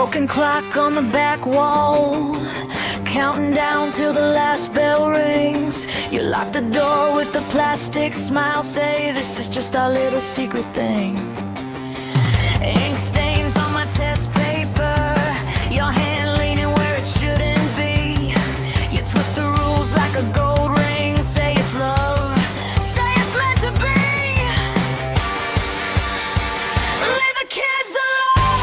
broken clock on the back wall, counting down till the last bell rings. You lock the door with the plastic smile, say this is just our little secret thing. Ink stains on my test paper, your hand leaning where it shouldn't be. You twist the rules like a gold ring, say it's love, say it's meant to be. Leave the kids alone,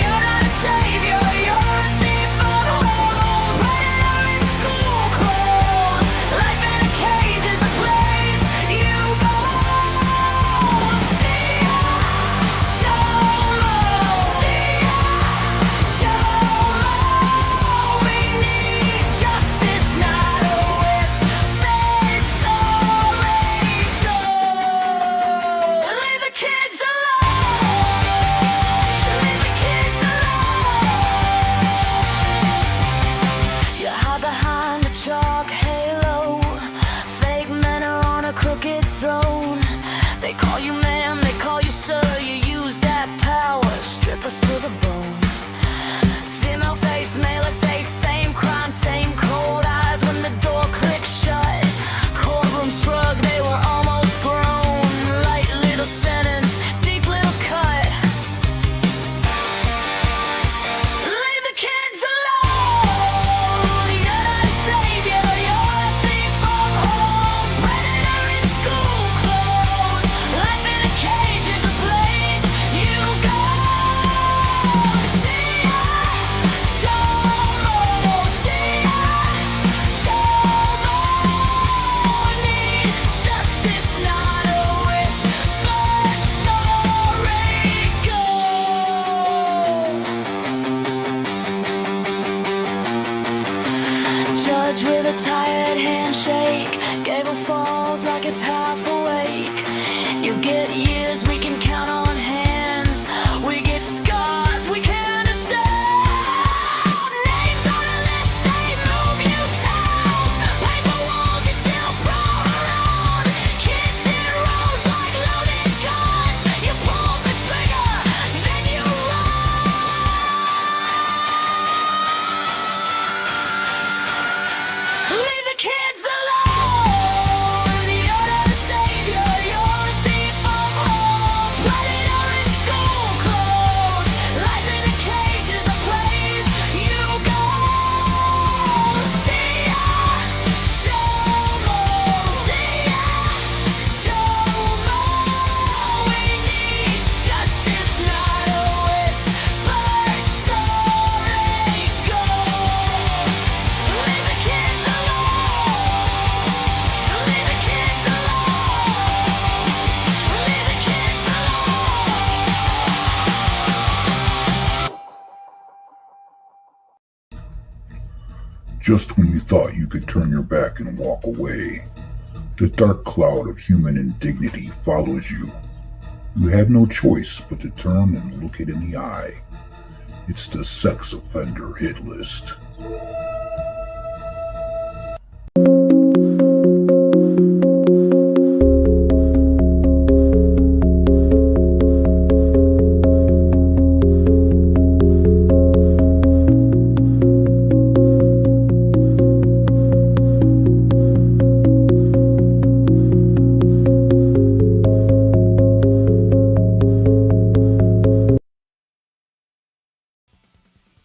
you're not a savior, you're a thief of home. Predator in school clothes, life in a cage is the place you go. See ya, Chomo, see ya, Chomo. We need justice, not a whisper, sorry, go. Leave the kids alone, leave the kids alone. You hide behind a chalk halo, fake men are on a crooked throne. They call you ma'am, they call you sir, you use that power, strip us to the bone. Female face, male face, same crime, same cold eyes when the door clicks shut. Courtroom shrug, they were almost grown. Light little sentence, deep little cut. Leave the kids alone, you're not a savior, you're a thief of home. Predator in school clothes, life in a cage is the place you go. See ya, Chomo, see ya, Chomo. Need justice, not a whisper, sorry, go. Judge with a tired handshake, gable falls like it's half awake. You get years, we can count on hands. We get scars, we can't understand. Names on a list, they move you towns. Paper walls, you still crawl around. Kids in rows like loaded guns. You pull the trigger, then you run. Leave the kids alone, you're not a savior, you're a thief of home. Predator in school clothes, life in a cage is the place you go. See ya, Chomo, see ya, Chomo. We need justice, not a whisper, sorry, go. Leave the kids alone, leave the kids alone, leave the kids alone. Just when you thought you could turn your back and walk away, the dark cloud of human indignity follows you. You have no choice but to turn and look it in the eye. It's the sex offender hit list.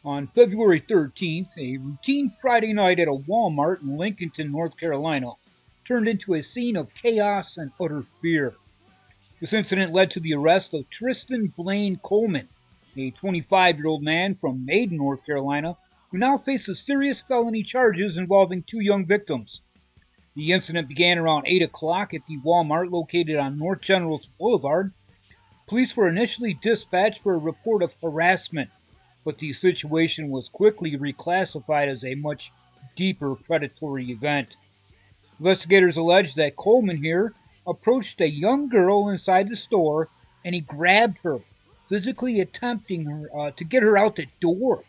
On February 13th, a routine Friday night at a Walmart in Lincolnton, North Carolina, turned into a scene of chaos and utter fear. This incident led to the arrest of Tristan Blaine Coleman, a 25-year-old man from Maiden, North Carolina, who now faces serious felony charges involving two young victims. The incident began around 8 o'clock at the Walmart located on North Generals Boulevard. Police were initially dispatched for a report of harassment, but the situation was quickly reclassified as a much deeper predatory event. Investigators allege that Coleman here approached a young girl inside the store and he grabbed her, physically attempting her to get her out the door.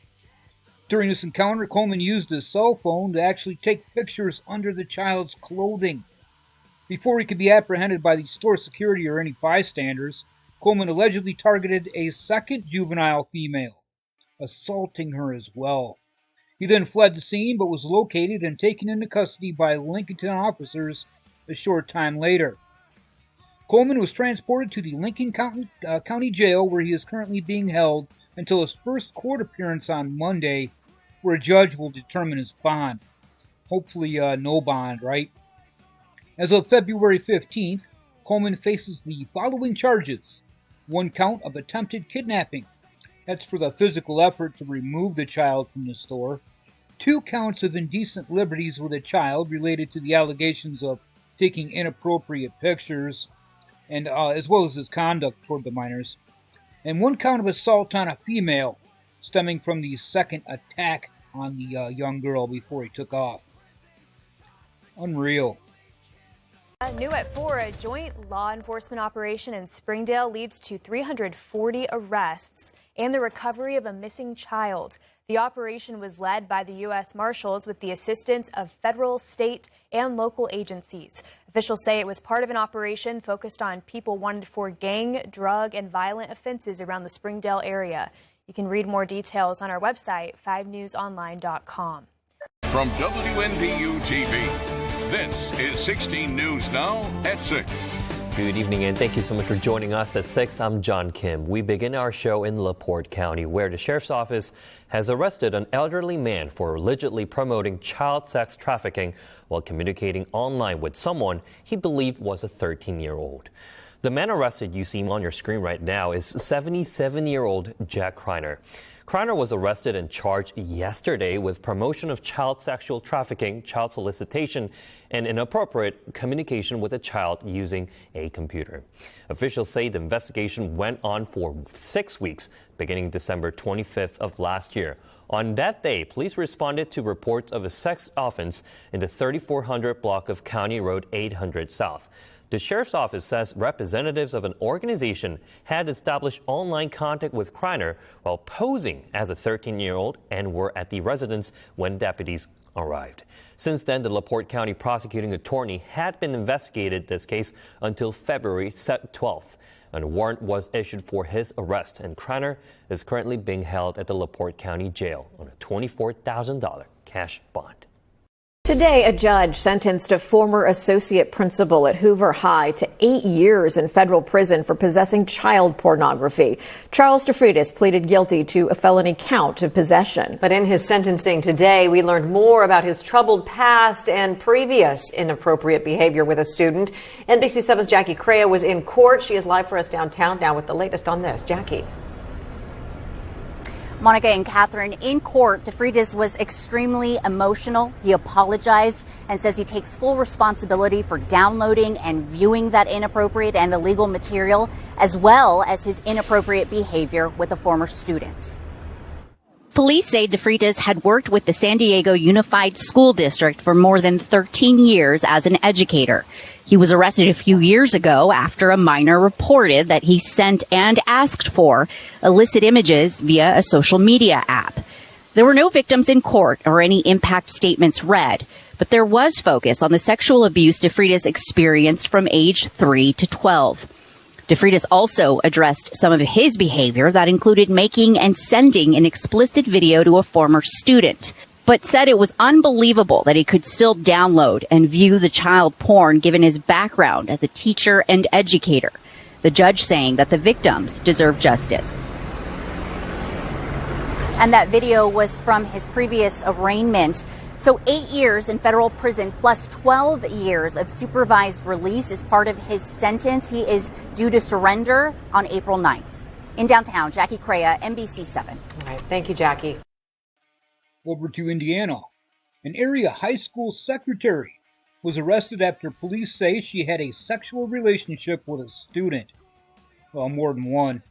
During this encounter, Coleman used his cell phone to actually take pictures under the child's clothing. Before he could be apprehended by the store security or any bystanders, Coleman allegedly targeted a second juvenile female. assaulting her as well. He then fled the scene but was located and taken into custody by Lincolnton officers a short time later. Coleman was transported to the Lincoln County Jail, where he is currently being held until his first court appearance on Monday, where a judge will determine his bond. Hopefully no bond, right? As of February 15th, Coleman faces the following charges. 1 count of attempted kidnapping. That's for the physical effort to remove the child from the store. 2 counts of indecent liberties with a child related to the allegations of taking inappropriate pictures, and as well as his conduct toward the minors. And 1 count of assault on a female, stemming from the second attack on the young girl before he took off. Unreal. New at 4, a joint law enforcement operation in Springdale leads to 340 arrests and the recovery of a missing child. The operation was led by the U.S. Marshals with the assistance of federal, state, and local agencies. Officials say it was part of an operation focused on people wanted for gang, drug, and violent offenses around the Springdale area. You can read more details on our website, 5newsonline.com. From WNBU TV, this is 16 News Now at 6. Good evening and thank you so much for joining us at 6. I'm John Kim. We begin our show in LaPorte County, where the sheriff's office has arrested an elderly man for allegedly promoting child sex trafficking while communicating online with someone he believed was a 13-year-old. The man arrested you see on your screen right now is 77-year-old Jack Kreiner. Kreiner was arrested and charged yesterday with promotion of child sexual trafficking, child solicitation, and inappropriate communication with a child using a computer. Officials say the investigation went on for 6 weeks, beginning December 25th of last year. On that day, police responded to reports of a sex offense in the 3400 block of County Road 800 South. The sheriff's office says representatives of an organization had established online contact with Kreiner while posing as a 13-year-old and were at the residence when deputies arrived. Since then, the LaPorte County prosecuting attorney had been investigated this case until February 12th. A warrant was issued for his arrest, and Kreiner is currently being held at the LaPorte County Jail on a $24,000 cash bond. Today, a judge sentenced a former associate principal at Hoover High to 8 years in federal prison for possessing child pornography. Charles DeFreitas pleaded guilty to a felony count of possession. But in his sentencing today, we learned more about his troubled past and previous inappropriate behavior with a student. NBC7's Jackie Crea was in court. She is live for us downtown now with the latest on this. Jackie. Monica and Catherine, in court, DeFreitas was extremely emotional. He apologized and says he takes full responsibility for downloading and viewing that inappropriate and illegal material, as well as his inappropriate behavior with a former student. Police say DeFreitas had worked with the San Diego Unified School District for more than 13 years as an educator. He was arrested a few years ago after a minor reported that he sent and asked for illicit images via a social media app. There were no victims in court or any impact statements read, but there was focus on the sexual abuse DeFreitas experienced from age 3 to 12. DeFreitas also addressed some of his behavior that included making and sending an explicit video to a former student, but said it was unbelievable that he could still download and view the child porn given his background as a teacher and educator. The judge saying that the victims deserve justice. And that video was from his previous arraignment. So 8 years in federal prison plus 12 years of supervised release is part of his sentence. He is due to surrender on April 9th. In downtown, Jackie Crea, NBC7. All right. Thank you, Jackie. Over to Indiana. An area high school secretary was arrested after police say she had a sexual relationship with a student. Well, more than one.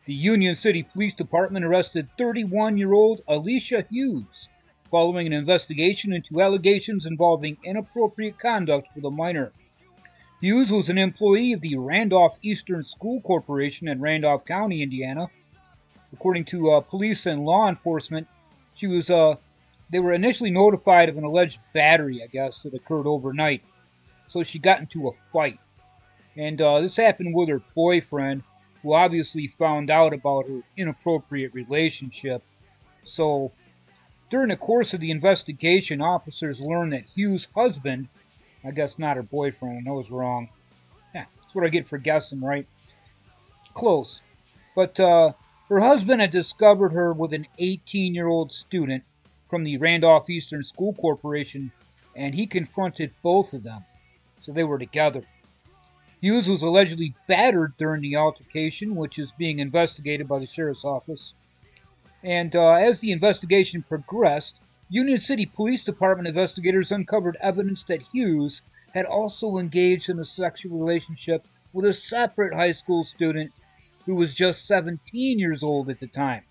The Union City Police Department arrested 31-year-old Alicia Hughes following an investigation into allegations involving inappropriate conduct with a minor. Hughes was an employee of the Randolph Eastern School Corporation in Randolph County, Indiana. According to police and law enforcement, they were initially notified of an alleged battery, I guess, that occurred overnight. So she got into a fight. And this happened with her boyfriend, who obviously found out about her inappropriate relationship So, during the course of the investigation, officers learned that Hughes' husband, I guess not her boyfriend, I was wrong. Yeah, that's what I get for guessing, right? Close. But her husband had discovered her with an 18-year-old student from the Randolph Eastern School Corporation, and he confronted both of them. So they were together. Hughes was allegedly battered during the altercation, which is being investigated by the sheriff's office. And as the investigation progressed, Union City Police Department investigators uncovered evidence that Hughes had also engaged in a sexual relationship with a separate high school student who was just 17 years old at the time.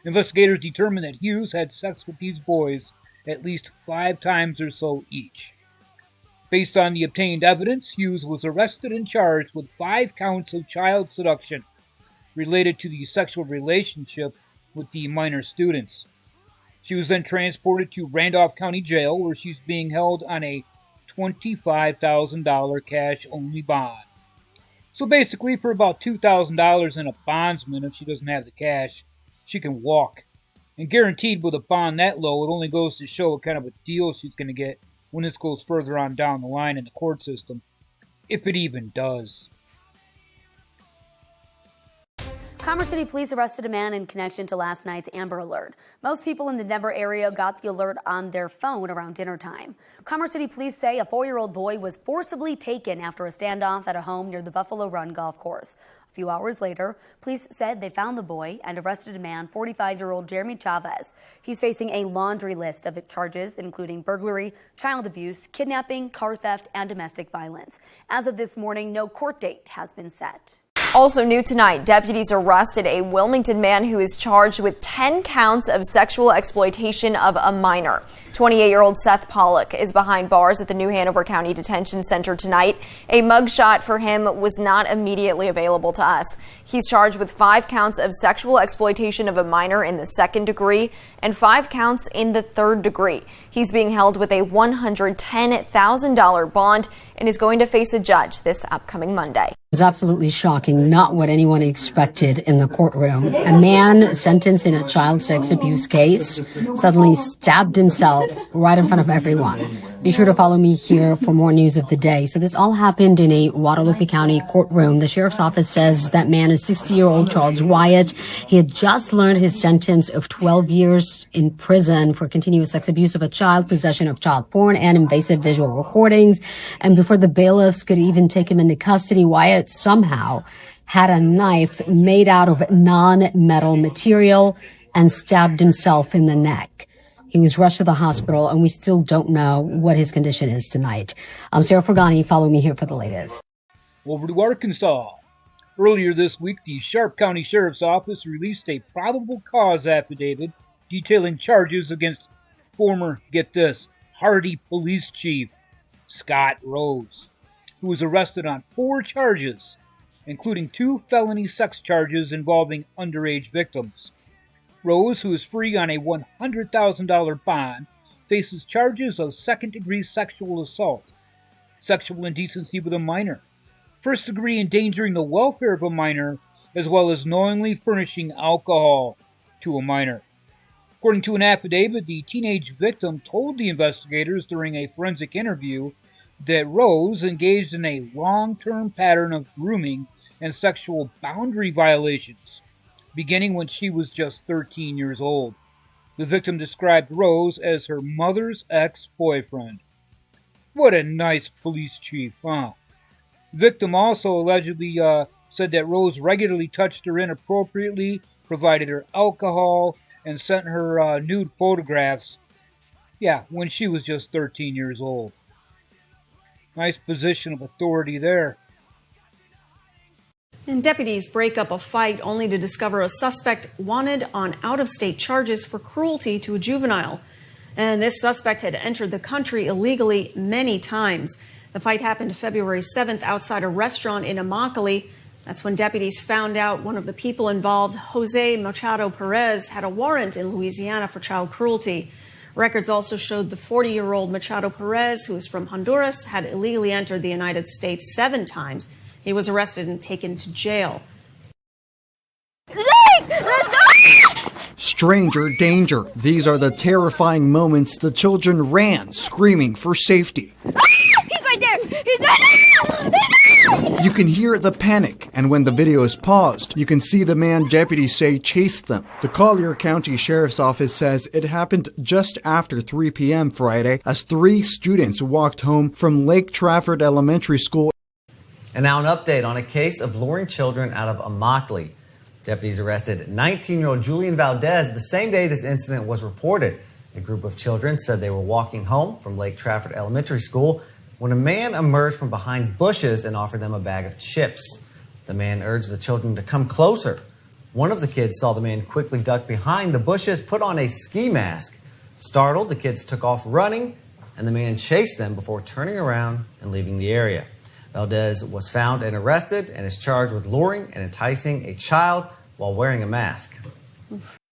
Investigators determined that Hughes had sex with these boys at least 5 times or so each. Based on the obtained evidence, Hughes was arrested and charged with 5 counts of child seduction related to the sexual relationship with the minor students. She was then transported to Randolph County Jail, where she's being held on a $25,000 cash-only bond. So basically, for about $2,000 in a bondsman, if she doesn't have the cash, she can walk. And guaranteed with a bond that low, it only goes to show what kind of a deal she's going to get when this goes further on down the line in the court system. If it even does. Commerce City Police arrested a man in connection to last night's Amber Alert. Most people in the Denver area got the alert on their phone around dinner time. Commerce City Police say a 4-year-old boy was forcibly taken after a standoff at a home near the Buffalo Run golf course. A few hours later, police said they found the boy and arrested a man, 45-year-old Jeremy Chavez. He's facing a laundry list of charges, including burglary, child abuse, kidnapping, car theft, and domestic violence. As of this morning, no court date has been set. Also new tonight, deputies arrested a Wilmington man who is charged with 10 counts of sexual exploitation of a minor. 28-year-old Seth Pollock is behind bars at the New Hanover County Detention Center tonight. A mugshot for him was not immediately available to us. He's charged with 5 counts of sexual exploitation of a minor in the 2nd degree and 5 counts in the 3rd degree. He's being held with a $110,000 bond and is going to face a judge this upcoming Monday. It was absolutely shocking, not what anyone expected in the courtroom. A man sentenced in a child sex abuse case suddenly stabbed himself right in front of everyone. Be sure to follow me here for more news of the day. So this all happened in a Guadalupe County courtroom. The sheriff's office says that man is 60-year-old Charles Wyatt. He had just learned his sentence of 12 years in prison for continuous sex abuse of a child, possession of child porn, and invasive visual recordings. And before the bailiffs could even take him into custody, Wyatt somehow had a knife made out of non-metal material and stabbed himself in the neck. He was rushed to the hospital, and we still don't know what his condition is tonight. I'm Sarah Fergani. Follow me here for the latest. Over to Arkansas. Earlier this week, the Sharp County Sheriff's Office released a probable cause affidavit detailing charges against former, get this, Hardy Police Chief Scott Rose, who was arrested on 4 charges, including 2 felony sex charges involving underage victims. Rose, who is free on a $100,000 bond, faces charges of 2nd-degree sexual assault, sexual indecency with a minor, 1st-degree endangering the welfare of a minor, as well as knowingly furnishing alcohol to a minor. According to an affidavit, the teenage victim told the investigators during a forensic interview that Rose engaged in a long-term pattern of grooming and sexual boundary violations, beginning when she was just 13 years old. The victim described Rose as her mother's ex-boyfriend. What a nice police chief, huh? The victim also allegedly said that Rose regularly touched her inappropriately, provided her alcohol, and sent her nude photographs. Yeah, when she was just 13 years old. Nice position of authority there. And deputies break up a fight only to discover a suspect wanted on out-of-state charges for cruelty to a juvenile. And this suspect had entered the country illegally many times. The fight happened February 7th outside a restaurant in Immokalee. That's when deputies found out one of the people involved, Jose Machado Perez, had a warrant in Louisiana for child cruelty. Records also showed the 40-year-old Machado Perez, who is from Honduras, had illegally entered the United States 7 times. He was arrested and taken to jail. Shh. stranger danger. These are the terrifying moments the children ran, screaming for safety. He's right there! He's right there! You can hear the panic, and when the video is paused, you can see the man deputies say chased them. The Collier County Sheriff's Office says it happened just after 3 p.m. Friday as 3 students walked home from Lake Trafford Elementary School. And now an update on a case of luring children out of Immokalee. Deputies arrested 19-year-old Julian Valdez the same day this incident was reported. A group of children said they were walking home from Lake Trafford Elementary School when a man emerged from behind bushes and offered them a bag of chips. The man urged the children to come closer. One of the kids saw the man quickly duck behind the bushes, put on a ski mask. Startled, the kids took off running, and the man chased them before turning around and leaving the area. Valdez was found and arrested and is charged with luring and enticing a child while wearing a mask.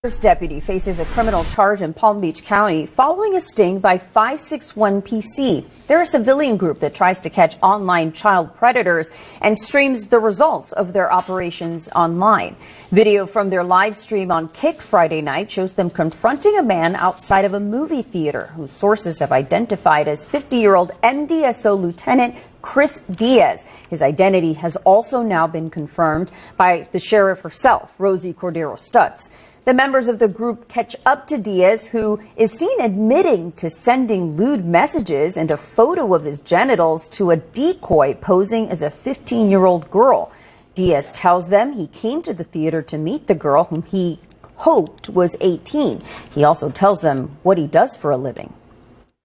First deputy faces a criminal charge in Palm Beach County following a sting by 561PC. They're a civilian group that tries to catch online child predators and streams the results of their operations online. Video from their live stream on Kick Friday night shows them confronting a man outside of a movie theater whose sources have identified as 50-year-old MDSO Lieutenant Chris Diaz. His identity has also now been confirmed by the sheriff herself, Rosie Cordero Stutz. The members of the group catch up to Diaz, who is seen admitting to sending lewd messages and a photo of his genitals to a decoy posing as a 15-year-old girl. Diaz tells them he came to the theater to meet the girl whom he hoped was 18. He also tells them what he does for a living.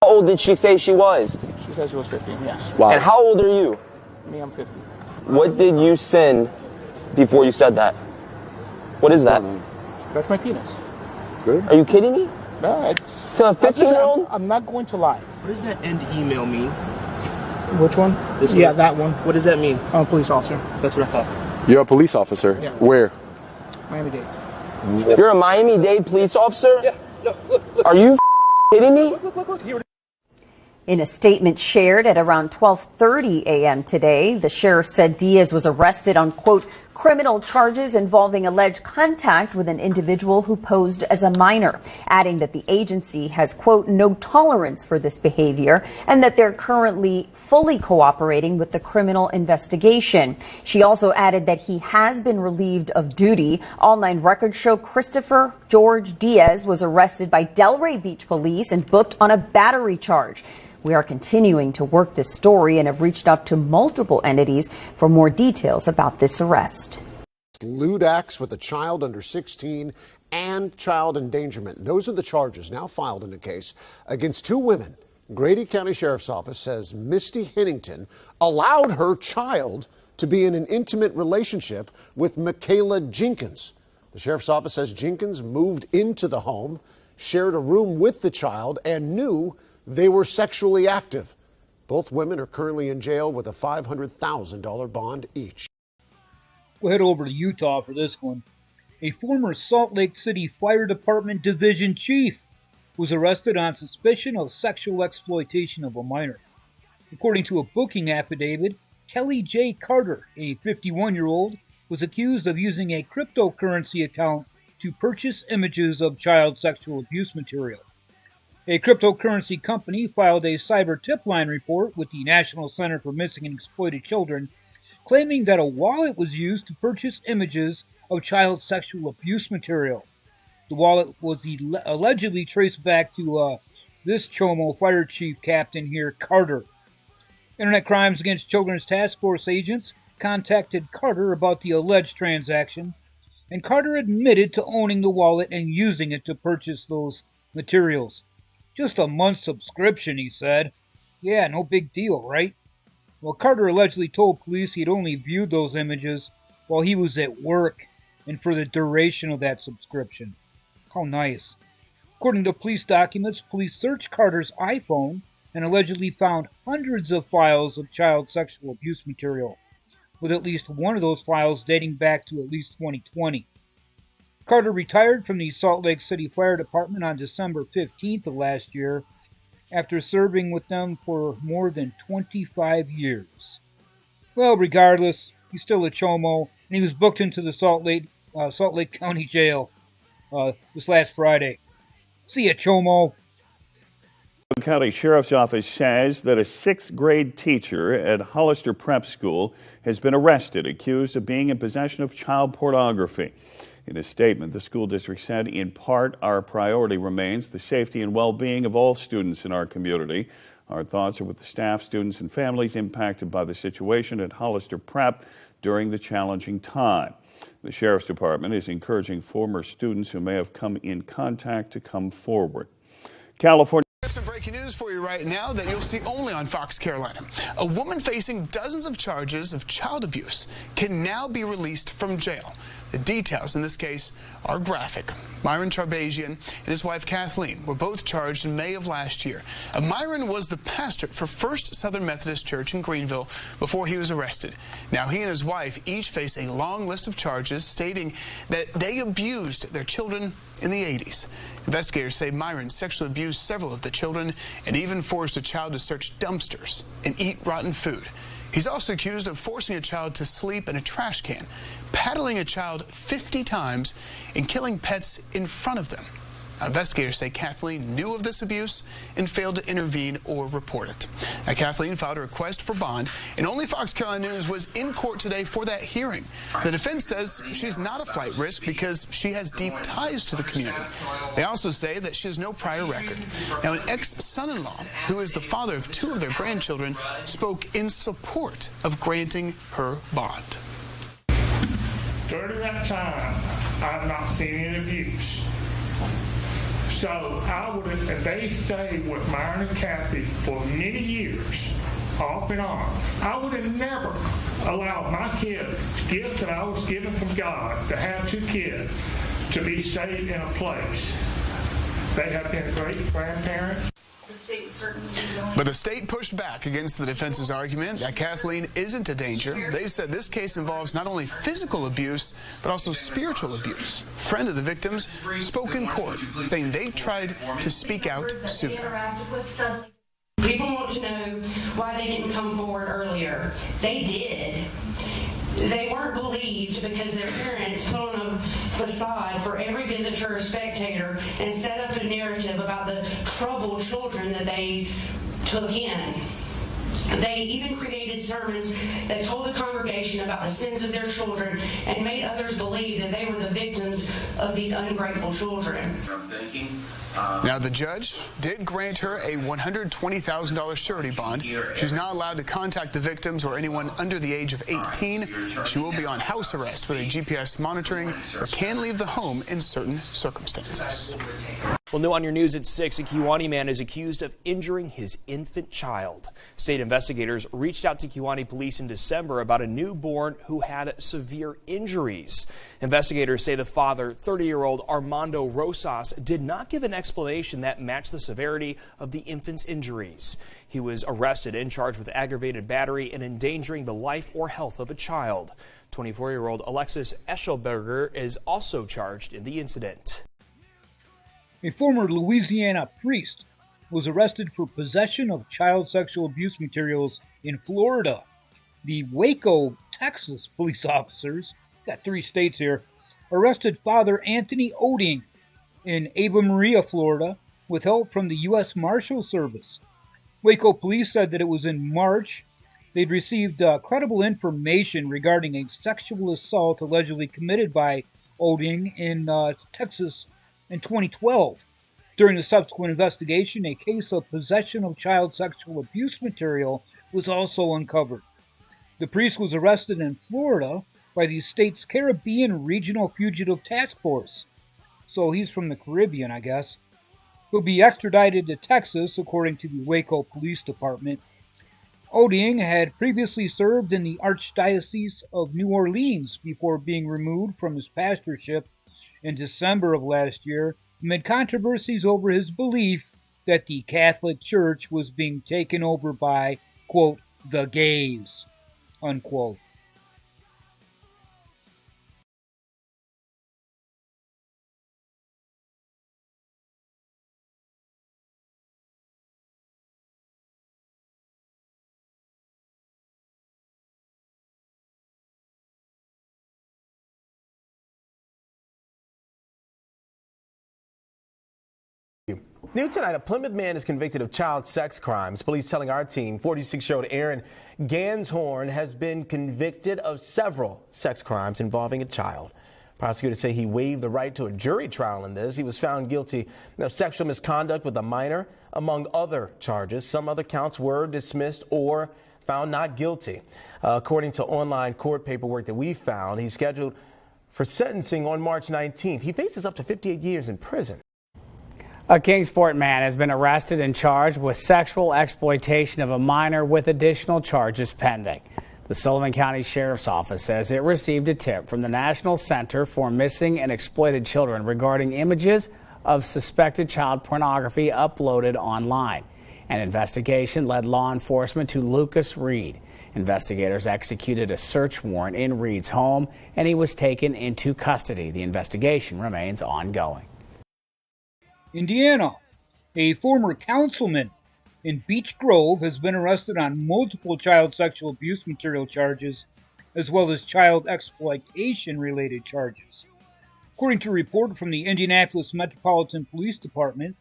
How old did she say she was? She said she was 15, yes. Wow. And how old are you? Me, I'm 50. What did you send before you said that? What is that? That's my penis. Good. Are you kidding me? No, it's... To a 15-year-old? I'm not going to lie. What does that end email mean? Which one? This yeah, one. that one. What does that mean? I'm a police officer. That's what I thought. You're a police officer? Yeah. Where? Miami-Dade. You're a Miami-Dade police officer? Yeah. No, look. Are you kidding me? Look. Here. In a statement shared at around 12:30 a.m. today, the sheriff said Diaz was arrested on, quote, criminal charges involving alleged contact with an individual who posed as a minor, adding that the agency has, quote, no tolerance for this behavior and that they're currently fully cooperating with the criminal investigation. She also added that he has been relieved of duty. Online records show Christopher George Diaz was arrested by Delray Beach Police and booked on a battery charge. We are continuing to work this story and have reached out to multiple entities for more details about this arrest. Lewd acts with a child under 16 and child endangerment. Those are the charges now filed in the case against 2 women. Grady County Sheriff's Office says Misty Hennington allowed her child to be in an intimate relationship with Michaela Jenkins. The Sheriff's Office says Jenkins moved into the home, shared a room with the child, and knew they were sexually active. Both women are currently in jail with a $500,000 bond each. We'll head over to Utah for this one. A former Salt Lake City Fire Department Division Chief was arrested on suspicion of sexual exploitation of a minor. According to a booking affidavit, Kelly J. Carter, a 51-year-old, was accused of using a cryptocurrency account to purchase images of child sexual abuse material. A cryptocurrency company filed a cyber tip line report with the National Center for Missing and Exploited Children, claiming that a wallet was used to purchase images of child sexual abuse material. The wallet was allegedly traced back to this Chomo fire chief captain here, Carter. Internet Crimes Against Children's Task Force agents contacted Carter about the alleged transaction, and Carter admitted to owning the wallet and using it to purchase those materials. Just a month's subscription, he said. Yeah, no big deal, right? Well, Carter allegedly told police he'd only viewed those images while he was at work and for the duration of that subscription. How nice. According to police documents, police searched Carter's iPhone and allegedly found hundreds of files of child sexual abuse material, with at least one of those files dating back to at least 2020. Carter retired from the Salt Lake City Fire Department on December 15th of last year after serving with them for more than 25 years. Well, regardless, he's still a Chomo, and he was booked into the Salt Lake County Jail. this last Friday. See ya, Chomo. County Sheriff's Office says that a 6th grade teacher at Hollister Prep School has been arrested, accused of being in possession of child pornography. In a statement, the school district said, in part, our priority remains the safety and well-being of all students in our community. Our thoughts are with the staff, students, and families impacted by the situation at Hollister Prep during the challenging time. The Sheriff's Department is encouraging former students who may have come in contact to come forward. California. Some breaking news for you right now that you'll see only on Fox Carolina. A woman facing dozens of charges of child abuse can now be released from jail. The details in this case are graphic. Myron Charbazian and his wife Kathleen were both charged in May of last year. Myron was the pastor for First Southern Methodist Church in Greenville before he was arrested. Now he and his wife each face a long list of charges stating that they abused their children in the 80s. Investigators say Myron sexually abused several of the children and even forced a child to search dumpsters and eat rotten food. He's also accused of forcing a child to sleep in a trash can, paddling a child 50 times, and killing pets in front of them. Now, investigators say Kathleen knew of this abuse and failed to intervene or report it. Now, Kathleen filed a request for bond, and only Fox Carolina News was in court today for that hearing. The defense says she's not a flight risk because she has deep ties to the community. They also say that she has no prior record. Now, an ex-son-in-law, who is the father of 2 of their grandchildren, spoke in support of granting her bond. During that time, I've not seen any abuse. So I would have, if they stayed with Myron and Kathy for many years, off and on, I would have never allowed my kid, the gift that I was given from God, to have 2 kids, to be stayed in a place. They have been great grandparents. But the state pushed back against the defense's argument that Kathleen isn't a danger. They said this case involves not only physical abuse, but also spiritual abuse. A friend of the victims spoke in court, saying they tried to speak out sooner. People want to know why they didn't come forward earlier. They did. They weren't believed because their parents put on a facade for every visitor or spectator and set up a narrative about the troubled children that they took in. They even created sermons that told the congregation about the sins of their children and made others believe that they were the victims of these ungrateful children. Now, the judge did grant her a $120,000 surety bond. She's not allowed to contact the victims or anyone under the age of 18. She will be on house arrest with a GPS monitoring or can leave the home in certain circumstances. Well, new on your news at 6, a Kewanee man is accused of injuring his infant child. State investigators reached out to Kewanee police in December about a newborn who had severe injuries. Investigators say the father, 30-year-old Armando Rosas, did not give an explanation that matched the severity of the infant's injuries. He was arrested and charged with aggravated battery and endangering the life or health of a child. 24-year-old Alexis Eschelberger is also charged in the incident. A former Louisiana priest was arrested for possession of child sexual abuse materials in Florida. The Waco, Texas police officers, got 3 states here, arrested Father Anthony Oding in Ava Maria, Florida, with help from the U.S. Marshal Service. Waco police said that it was in March they'd received credible information regarding a sexual assault allegedly committed by Oding in Texas in 2012. During the subsequent investigation, a case of possession of child sexual abuse material was also uncovered. The priest was arrested in Florida by the state's Caribbean Regional Fugitive Task Force. So he's from the Caribbean, I guess. He'll be extradited to Texas, according to the Waco Police Department. Oding had previously served in the Archdiocese of New Orleans before being removed from his pastorship in December of last year, amid controversies over his belief that the Catholic Church was being taken over by, quote, the gays, unquote. New tonight, a Plymouth man is convicted of child sex crimes. Police telling our team 46-year-old Aaron Ganshorn has been convicted of several sex crimes involving a child. Prosecutors say he waived the right to a jury trial in this. He was found guilty of sexual misconduct with a minor, among other charges. Some other counts were dismissed or found not guilty. According to online court paperwork that we found, he's scheduled for sentencing on March 19th. He faces up to 58 years in prison. A Kingsport man has been arrested and charged with sexual exploitation of a minor with additional charges pending. The Sullivan County Sheriff's Office says it received a tip from the National Center for Missing and Exploited Children regarding images of suspected child pornography uploaded online. An investigation led law enforcement to Lucas Reed. Investigators executed a search warrant in Reed's home, and he was taken into custody. The investigation remains ongoing. Indiana, a former councilman in Beech Grove has been arrested on multiple child sexual abuse material charges, as well as child exploitation-related charges. According to a report from the Indianapolis Metropolitan Police Department,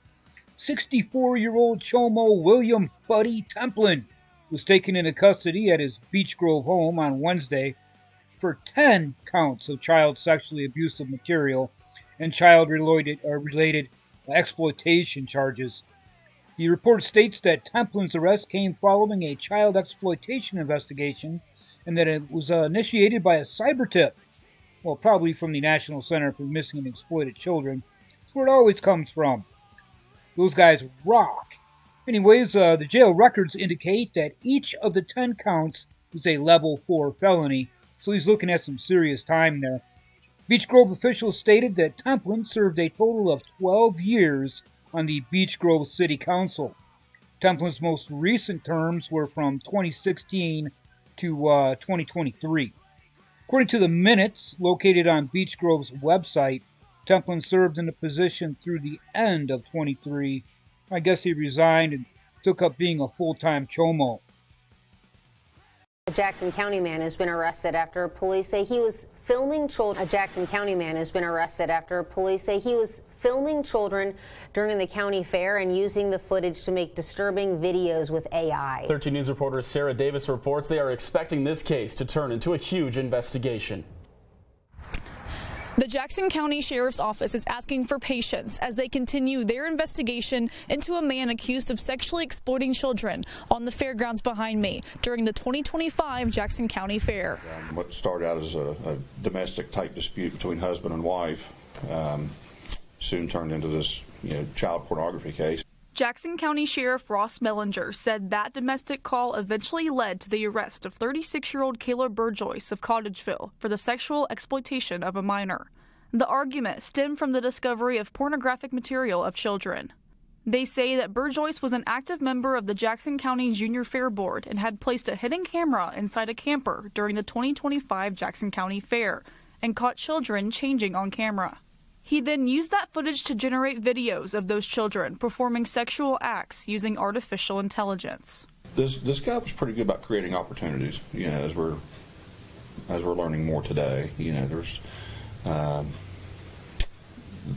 64-year-old Chomo William Buddy Templin was taken into custody at his Beech Grove home on Wednesday for 10 counts of child sexually abusive material and child-related exploitation charges. The report states that Templin's arrest came following a child exploitation investigation and that it was initiated by a cyber tip. Well, probably from the National Center for Missing and Exploited Children. That's where it always comes from. Those guys rock. Anyways, the jail records indicate that each of the 10 counts is a level 4 felony, so he's looking at some serious time there. Beech Grove officials stated that Templin served a total of 12 years on the Beech Grove City Council. Templin's most recent terms were from 2016 to 2023. According to the minutes located on Beech Grove's website, Templin served in the position through the end of 23. I guess he resigned and took up being a full-time chomo. A Jackson County man has been arrested after police say he was filming children. A Jackson County man has been arrested after police say he was filming children during the county fair and using the footage to make disturbing videos with AI. 13 News reporter Sarah Davis reports they are expecting this case to turn into a huge investigation. The Jackson County Sheriff's Office is asking for patience as they continue their investigation into a man accused of sexually exploiting children on the fairgrounds behind me during the 2025 Jackson County Fair. What started out as a domestic type dispute between husband and wife soon turned into this child pornography case. Jackson County Sheriff Ross Mellinger said that domestic call eventually led to the arrest of 36-year-old Kayla Burjoyce of Cottageville for the sexual exploitation of a minor. The argument stemmed from the discovery of pornographic material of children. They say that Burjoyce was an active member of the Jackson County Junior Fair Board and had placed a hidden camera inside a camper during the 2025 Jackson County Fair and caught children changing on camera. He then used that footage to generate videos of those children performing sexual acts using artificial intelligence. This guy was pretty good about creating opportunities. As we're learning more today, there's a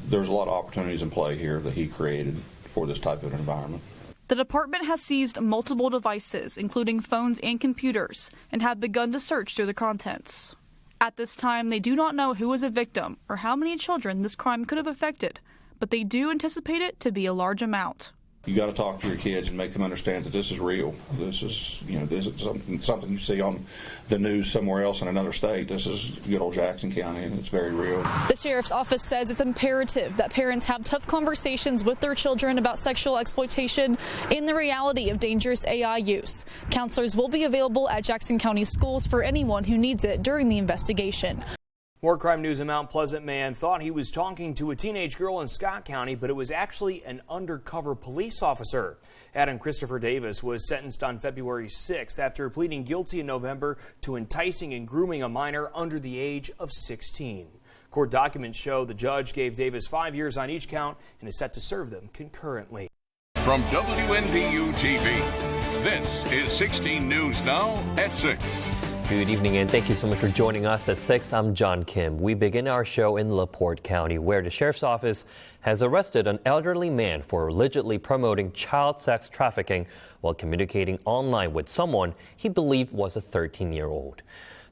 lot of opportunities in play here that he created for this type of environment. The department has seized multiple devices, including phones and computers, and have begun to search through the contents. At this time, they do not know who was a victim or how many children this crime could have affected, but they do anticipate it to be a large amount. You got to talk to your kids and make them understand that this is real. This is, this is something you see on the news somewhere else in another state. This is good old Jackson County, and it's very real. The sheriff's office says it's imperative that parents have tough conversations with their children about sexual exploitation and the reality of dangerous AI use. Counselors will be available at Jackson County schools for anyone who needs it during the investigation. More crime news. A Mount Pleasant man thought he was talking to a teenage girl in Scott County, but it was actually an undercover police officer. Adam Christopher Davis was sentenced on February 6th after pleading guilty in November to enticing and grooming a minor under the age of 16. Court documents show the judge gave Davis 5 years on each count and is set to serve them concurrently. From WNDU TV, this is 16 News Now at 6. Good evening and thank you so much for joining us at 6. I'm John Kim. We begin our show in LaPorte County, where the sheriff's office has arrested an elderly man for allegedly promoting child sex trafficking while communicating online with someone he believed was a 13-year-old.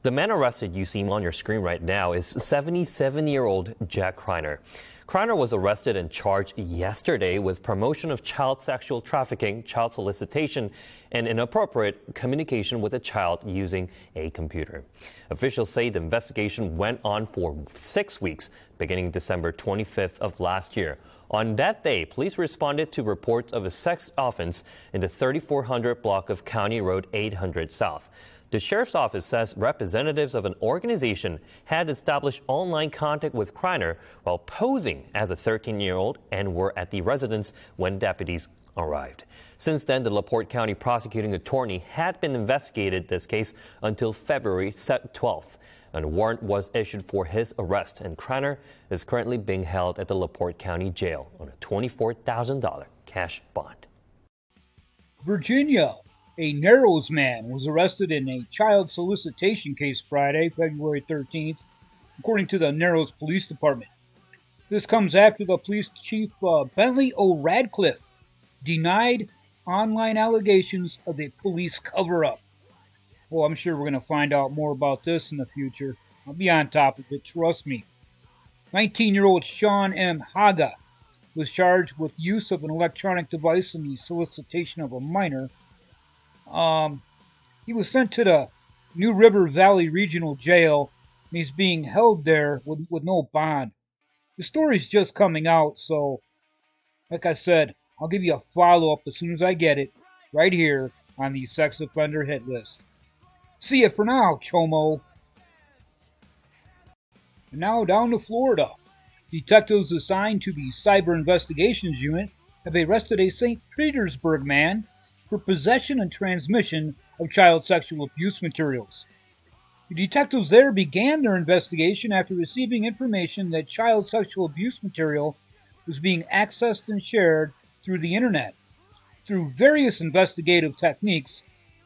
The man arrested you see on your screen right now is 77-year-old Jack Kreiner. Kreiner was arrested and charged yesterday with promotion of child sexual trafficking, child solicitation, and inappropriate communication with a child using a computer. Officials say the investigation went on for 6 weeks, beginning December 25th of last year. On that day, police responded to reports of a sex offense in the 3400 block of County Road 800 South. The sheriff's office says representatives of an organization had established online contact with Kreiner while posing as a 13-year-old and were at the residence when deputies arrived. Since then, the LaPorte County prosecuting attorney had been investigating this case until February 12th. A warrant was issued for his arrest, and Kreiner is currently being held at the LaPorte County Jail on a $24,000 cash bond. Virginia. A Narrows man was arrested in a child solicitation case Friday, February 13th, according to the Narrows Police Department. This comes after the police chief, Bentley O'Radcliffe, denied online allegations of a police cover-up. Well, I'm sure we're going to find out more about this in the future. I'll be on top of it, trust me. 19-year-old Sean M. Haga was charged with use of an electronic device in the solicitation of a minor. He was sent to the New River Valley Regional Jail, and he's being held there with no bond. The story's just coming out, so like I said, I'll give you a follow-up as soon as I get it, right here on the Sex Offender Hit List. See ya for now, Chomo. And now down to Florida. Detectives assigned to the Cyber Investigations Unit have arrested a St. Petersburg man for possession and transmission of child sexual abuse materials. The detectives there began their investigation after receiving information that child sexual abuse material was being accessed and shared through the internet. Through various investigative techniques,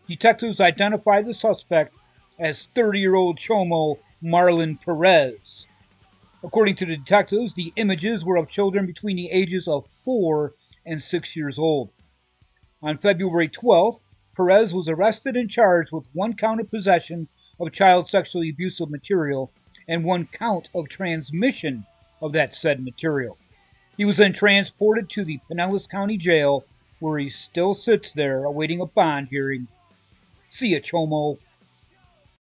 detectives identified the suspect as 30-year-old Chomo Marlon Perez. According to the detectives, the images were of children between the ages of 4 and 6 years old. On February 12th, Perez was arrested and charged with 1 count of possession of child sexually abusive material and 1 count of transmission of that said material. He was then transported to the Pinellas County Jail, where he still sits there awaiting a bond hearing. See ya, Chomo.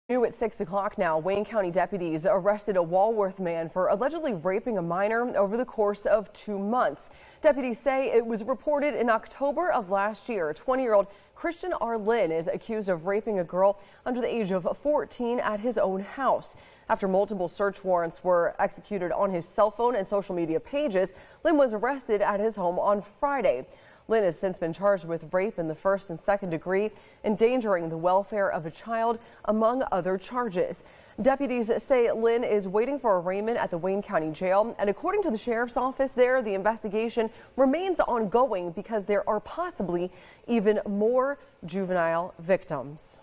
New at 6 o'clock now, Wayne County deputies arrested a Walworth man for allegedly raping a minor over the course of 2 months. Deputies say it was reported in October of last year. 20-year-old Christian R. Lynn is accused of raping a girl under the age of 14 at his own house. After multiple search warrants were executed on his cell phone and social media pages, Lynn was arrested at his home on Friday. Lynn has since been charged with rape in the 1st and 2nd degree, endangering the welfare of a child, among other charges. Deputies say Lynn is waiting for arraignment at the Wayne County Jail, and according to the sheriff's office there, the investigation remains ongoing because there are possibly even more juvenile victims.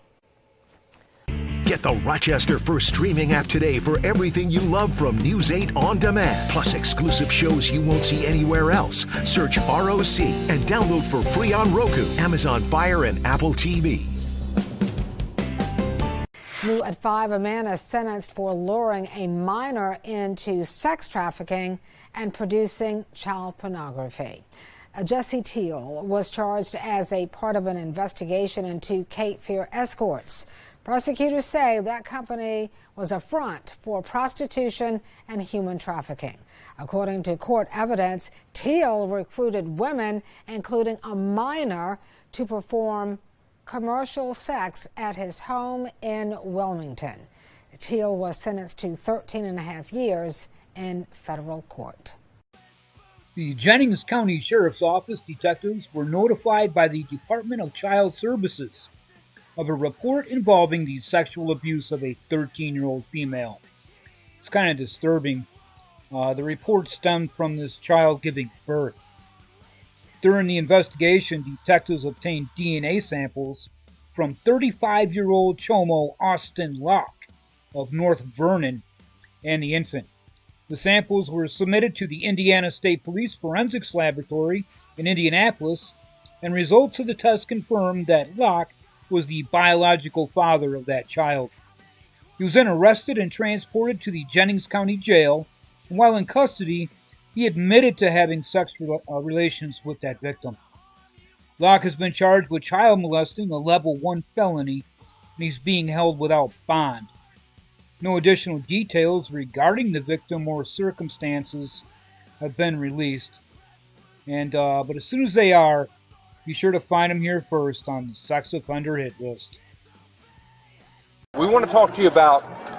Get the Rochester First streaming app today for everything you love from News 8 On Demand, plus exclusive shows you won't see anywhere else. Search ROC and download for free on Roku, Amazon Fire, and Apple TV. New at 5, a man is sentenced for luring a minor into sex trafficking and producing child pornography. Jesse Teal was charged as a part of an investigation into Cape Fear Escorts. Prosecutors say that company was a front for prostitution and human trafficking. According to court evidence, Teal recruited women, including a minor, to perform commercial sex at his home in Wilmington. Teal was sentenced to 13.5 years in federal court. The Jennings County Sheriff's Office detectives were notified by the Department of Child Services of a report involving the sexual abuse of a 13-year-old female. It's kind of disturbing. The report stemmed from this child giving birth. During the investigation, detectives obtained DNA samples from 35-year-old Chomo Austin Locke of North Vernon and the infant. The samples were submitted to the Indiana State Police Forensics Laboratory in Indianapolis, and results of the test confirmed that Locke was the biological father of that child. He was then arrested and transported to the Jennings County Jail, and while in custody, he admitted to having sex relations with that victim. Locke has been charged with child molesting, a level 1 felony, and he's being held without bond. No additional details regarding the victim or circumstances have been released. But as soon as they are, be sure to find them here first on the Sex Offender Hit List. We want to talk to you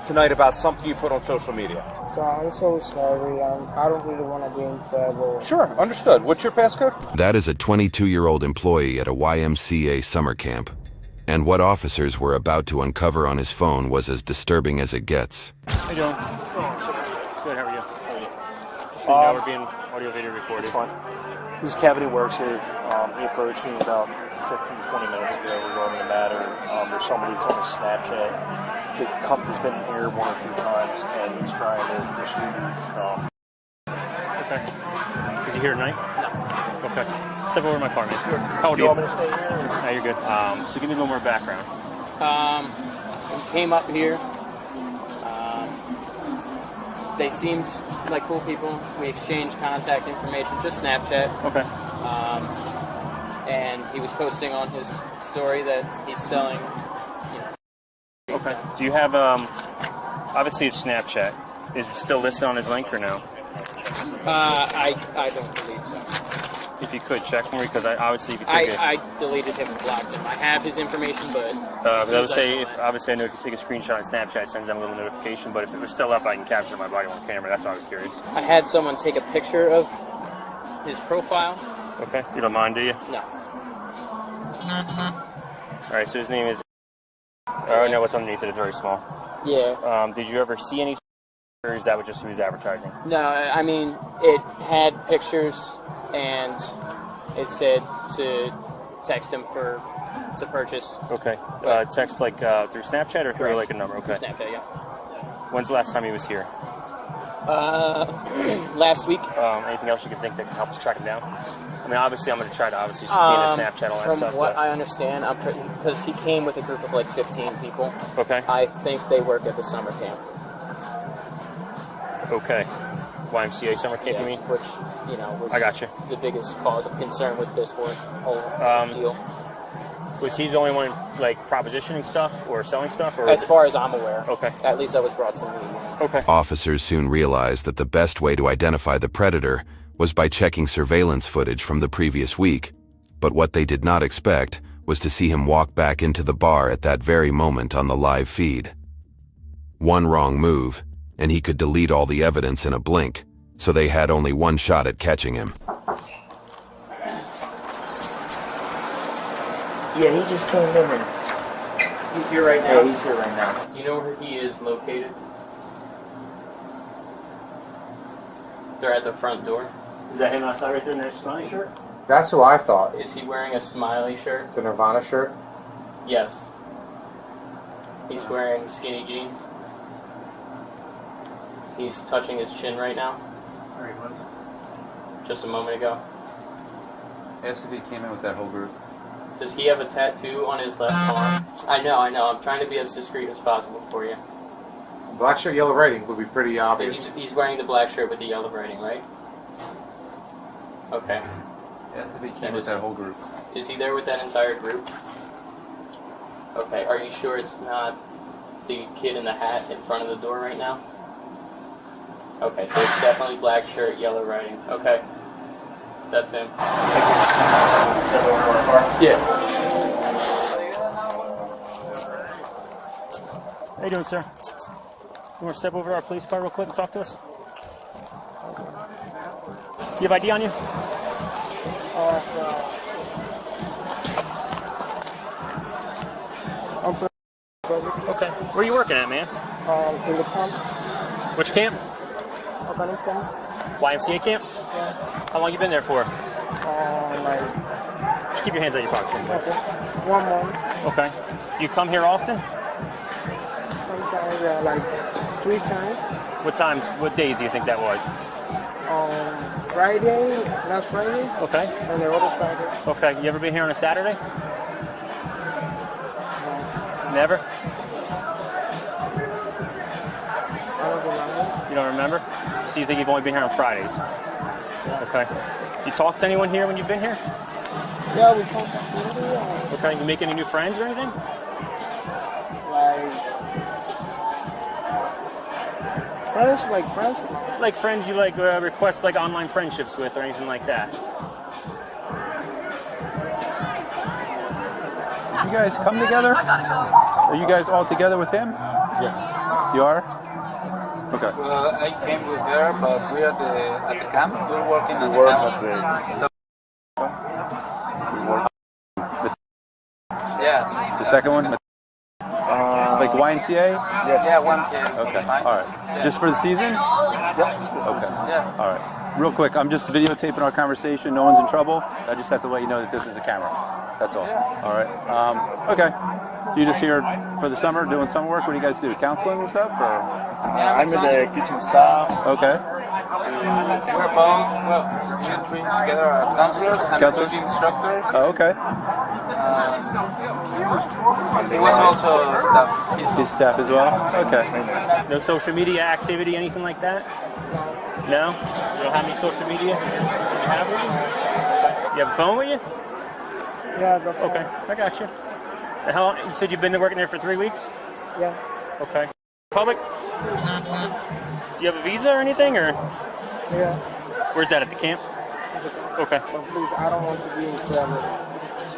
tonight about something you put on social media. So I'm so sorry. I don't really want to be in trouble. Sure, understood. What's your passcode? That is a 22-year-old employee at a YMCA summer camp. And what officers were about to uncover on his phone was as disturbing as it gets. How you doing? Good, how are you? Just so you know, we're being audio-video recorded. It's fine. This is Cavity Works here. He approached me about 15-20 minutes ago regarding a matter. There's somebody that's on his Snapchat. The company's been here 1 or 2 times, and he's trying to distribute. Okay. Is he here tonight? No. Okay. Step over my car, man. How old are you? You want me to stay here? No, you're good. So give me a little more background. We came up here. They seemed like cool people. We exchanged contact information, just Snapchat. Okay. And he was posting on his story that he's selling, Okay. Do you have, obviously it's Snapchat. Is it still listed on his link or no? I don't believe so. If you could check for me, because obviously if you take it. I deleted him and blocked him. I have his information, but. I would say, obviously I know if you take a screenshot on Snapchat, it sends them a little notification, but if it was still up, I can capture my body on camera. That's why I was curious. I had someone take a picture of his profile. Okay. You don't mind, do you? No. Alright, so his name is. I know what's underneath it. It's very small. Yeah. Did you ever see any, or is that just who was advertising? No, I mean, it had pictures, and it said to text him to purchase. Okay. Text like through Snapchat or through like a number? Okay. Through Snapchat, yeah. When's the last time he was here? Last week. Anything else you can think that can help us track him down? I mean, obviously, I'm going to try to obviously see in a Snapchat, all that stuff. From what I understand, because he came with a group of like 15 people. Okay. I think they work at the summer camp. Okay. YMCA summer camp, you mean? Which, I got you. The biggest cause of concern with this whole deal. Was he the only one, like, propositioning stuff or selling stuff? Or as far as I'm aware. Okay. At least I was brought to me. Okay. Officers soon realized that the best way to identify the predator was by checking surveillance footage from the previous week. But what they did not expect was to see him walk back into the bar at that very moment on the live feed. One wrong move, and he could delete all the evidence in a blink, so they had only one shot at catching him. Yeah, he just came in and he's here right now. Yeah, he's here right now. Do you know where he is located? They're at the front door. Is that him outside right there in that smiley shirt? That's who I thought. Is he wearing a smiley shirt? The Nirvana shirt? Yes. He's wearing skinny jeans. He's touching his chin right now. Where he was? Just a moment ago. SCP came in with that whole group. Does he have a tattoo on his left arm? I know. I'm trying to be as discreet as possible for you. Black shirt, yellow writing would be pretty obvious. He's wearing the black shirt with the yellow writing, right? Okay. SCP came with that whole group. Is he there with that entire group? Okay. Are you sure it's not the kid in the hat in front of the door right now? Okay, so it's definitely black shirt, yellow writing. Okay. That's him. Step over to our car? Yeah. How you doing, sir? You want to step over to our police car real quick and talk to us? You have ID on you? I'm from Okay. Where are you working at, man? in the camp. Which camp? Organic camp. YMCA camp? Yeah. How long you been there for? Like keep your hands out your pockets. Okay. 1 month. Okay. Do you come here often? Sometimes like 3 times. What days do you think that was? Friday, last Friday. Okay. And the other Friday. Okay. You ever been here on a Saturday? Never? I don't remember. You don't remember? So you think you've only been here on Fridays? Okay. You talk to anyone here when you've been here? Yeah, we talk to people. Okay. You make any new friends or anything? Friends? Like friends you request like online friendships with or anything like that? You guys come together? Are you guys all together with him? Yes. You are? Okay. I came with her, but we are at the camp. We're working at the camp. Yeah. The second one? Like YMCA? Yes. Yeah, YMCA. Okay. All right. Just for the season? Yeah. Okay. Yeah. All right. Real quick, I'm just videotaping our conversation. No one's in trouble. I just have to let you know that this is a camera. That's all. All right. Okay. You just here for the summer, doing summer work? What do you guys do? Counseling and stuff? Or? I'm in the kitchen staff. Okay. We're both, we're three together counselors and cooking instructors. Oh, okay. He was also staff. His staff as well? Okay. No social media activity, anything like that? No? You don't have any social media? You have with you? You have a phone with you? Yeah, the phone. Okay, I got you. How long? You said you've been working there for 3 weeks? Yeah. Okay. Public? Do you have a visa or anything, or? Yeah. Where's that, at the camp? Okay. But please, I don't want to be in trouble.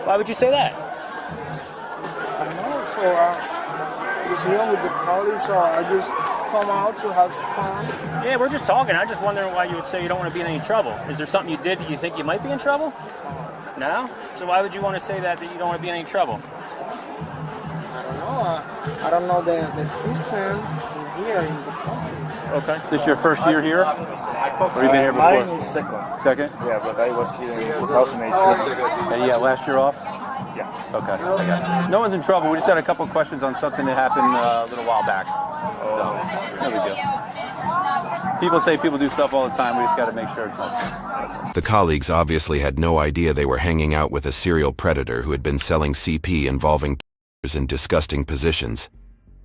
Why would you say that? I know, so it's here with the police, so I just come out to have some fun. Yeah, we're just talking. I'm just wondering why you would say you don't want to be in any trouble. Is there something you did that you think you might be in trouble? No? So why would you want to say that you don't want to be in any trouble? I don't know the system here in the country. Okay. Is this your first year here? Or you been here before? Mine is second. Second? Yeah, but I was here in 2018. And yeah, last year off? Yeah. Okay. I got it. No one's in trouble. We just had a couple of questions on something that happened a little while back. So, no big deal. People say people do stuff all the time. We just got to make sure it's not. The colleagues obviously had no idea they were hanging out with a serial predator who had been selling CP involving in disgusting positions.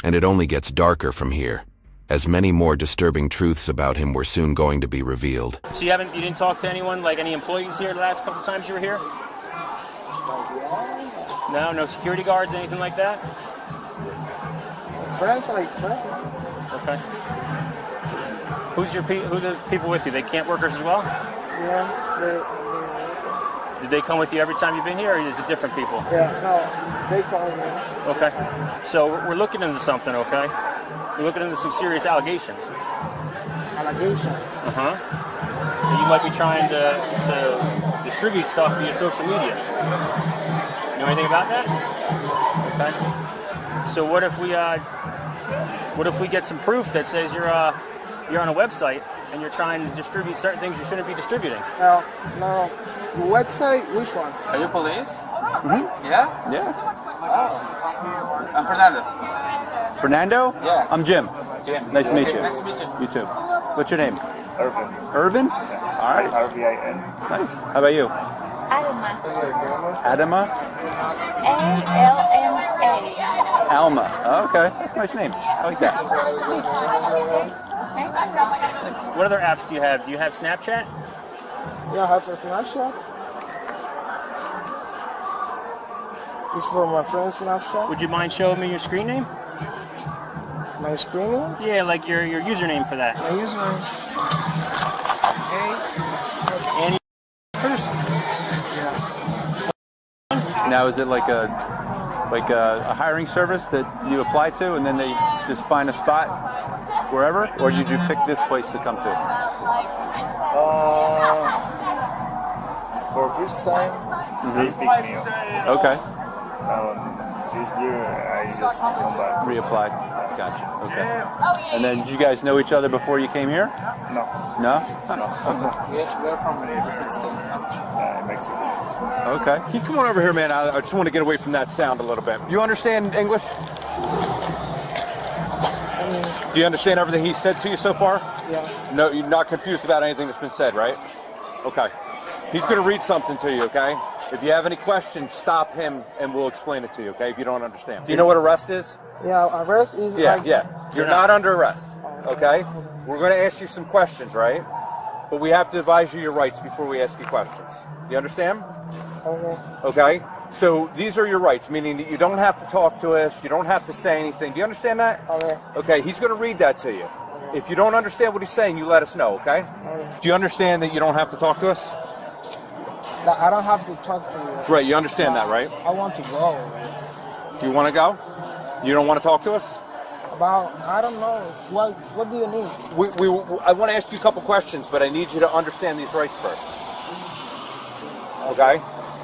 And it only gets darker from here, as many more disturbing truths about him were soon going to be revealed. So you didn't talk to anyone, like any employees here the last couple times you were here? No? No security guards, anything like that? Friends. Okay. Who are the people with you? They camp workers as well? Yeah. Did they come with you every time you've been here, or is it different people? Yeah, no, they call me. Okay. So we're looking into something, okay? We're looking into some serious allegations. Allegations? Uh-huh. You might be trying to distribute stuff via social media. You know anything about that? Okay. So what if we get some proof that says you're on a website and you're trying to distribute certain things you shouldn't be distributing? No. The website, which one? Are you police? Mm-hmm. Yeah? Yeah. Oh. I'm Fernando. Fernando? Yeah. I'm Jim. Jim. Nice to meet you. Nice to meet you. You too. What's your name? Irvin. Irvin? All right. R-V-I-N. Nice. How about you? Alma. Adama? A-L-M-A. Alma. Oh, okay. That's a nice name. I like that. What other apps do you have? Do you have Snapchat? Yeah, I have a Snapchat. It's for my friend's Snapchat. Would you mind showing me your screen name? My screen name? Yeah, like your username for that. My username. And Now, is it like a hiring service that you apply to, and then they just find a spot wherever, or did you pick this place to come to? For first time, they picked me up. Okay. this year I just come back. Reapplied. Gotcha. Okay. And then did you guys know each other before you came here? No. No? We're from different states. Mexico. Okay. Can you come on over here, man? I just want to get away from that sound a little bit. You understand English? Do you understand everything he said to you so far? Yeah. No, you're not confused about anything that's been said, right? Okay. He's going to read something to you, okay? If you have any questions, stop him and we'll explain it to you, okay, if you don't understand. Do you know what arrest is? Yeah, arrest is like... Yeah. You're not under arrest, okay? We're going to ask you some questions, right? But we have to advise you your rights before we ask you questions. You understand? Okay. Okay? So these are your rights, meaning that you don't have to talk to us, you don't have to say anything. Do you understand that? Okay. Okay, he's going to read that to you. If you don't understand what he's saying, you let us know, okay? Okay. Do you understand that you don't have to talk to us? Like, I don't have to talk to you. Right, you understand that, right? I want to go. Do you want to go? You don't want to talk to us? About, I don't know. What do you need? I want to ask you a couple questions, but I need you to understand these rights first. Okay?